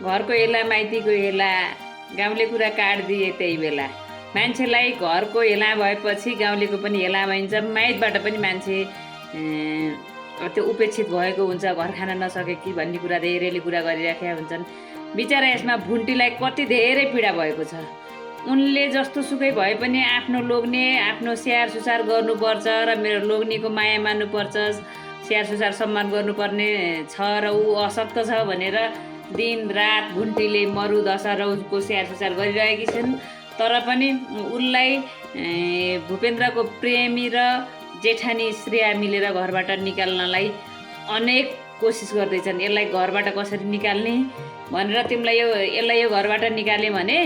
घरको हेला माइतीको हेला, गाउँले कुरा काट्दिए त्यही बेला। मान्छेलाई घरको हेला भएपछि गाउँलेको पनि हेला भइन्छ। माइतबाट पनि मान्छे त्यो उपेक्षित भएको हुन्छ, घर खान नसके कि भन्ने कुरा धेरैले कुरा गरिराखेका हुन्छन्। बिचरा यसमा भुन्टीलाई कति धेरै पीडा भएको छ। उनले जस्तो सुकै भए पनि आफ्नो लोग्ने आफ्नो स्याहार सुसार गर्नुपर्छ र मेरो लोग्नेको माया मान्नुपर्छ, स्याहार सुसार सम्मान गर्नुपर्ने छ र ऊ अशक्त छ भनेर दिन रात भुन्टीले मरुदशा र उसको स्याहार सुसार गरिरहेकी छिन्। तर पनि उसलाई भूपेन्द्रको प्रेमी र जेठानी श्रेया मिलेर घरबाट निकाल्नलाई अनेक कोसिस गर्दैछन्। यसलाई घरबाट कसरी निकाल्ने भनेर यसलाई यो घरबाट निकाल्यो भने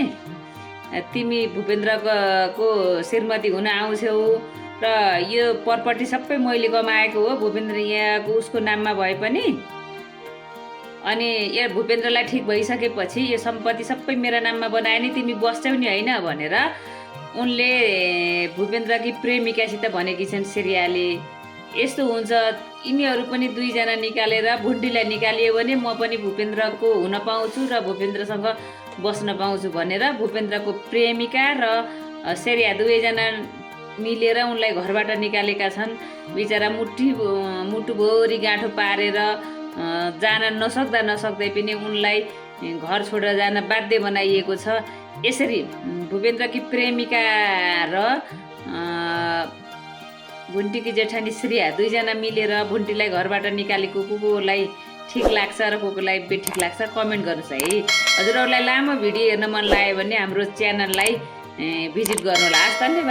तिमी भूपेन्द्रको श्रीमती हुन आउँछौ र यो प्रपर्टी सबै मैले कमाएको हो, भूपेन्द्र यहाँको उसको नाममा भए पनि। अनि यो भूपेन्द्रलाई ठिक भइसकेपछि यो सम्पत्ति सबै मेरो नाममा बनाए नि तिमी बस्छौ नि होइन भनेर उनले भूपेन्द्रकी प्रेमिकासित भनेकी छन् श्रेयाले। यस्तो हुन्छ, यिनीहरू पनि दुईजना निकालेर भुन्टीलाई निकालियो भने म पनि भूपेन्द्रको हुन पाउँछु र भूपेन्द्रसँग बस्न पाउँछु भनेर भूपेन्द्रको प्रेमिका र श्रेया दुवैजना मिलेर उनलाई घरबाट निकालेका छन्। बिचरा मुटुभरि गाँठो पारेर जान नसक्दै पनि उनलाई घर छोडेर जान बाध्य बनाइएको छ। यसरी भूपेन्द्रकी प्रेमिका र भुन्टीकी जेठानी श्रेया दुईजना मिलेर भुन्टीलाई घरबाट निकालेको कोलाई ठिक लाग्छ र कोलाई बेठिक लाग्छ कमेन्ट गर्नुहोस् है। हजुरहरूलाई लामो भिडियो हेर्न मन लाग्यो भने हाम्रो च्यानललाई भिजिट गर्नुहोला। धन्यवाद।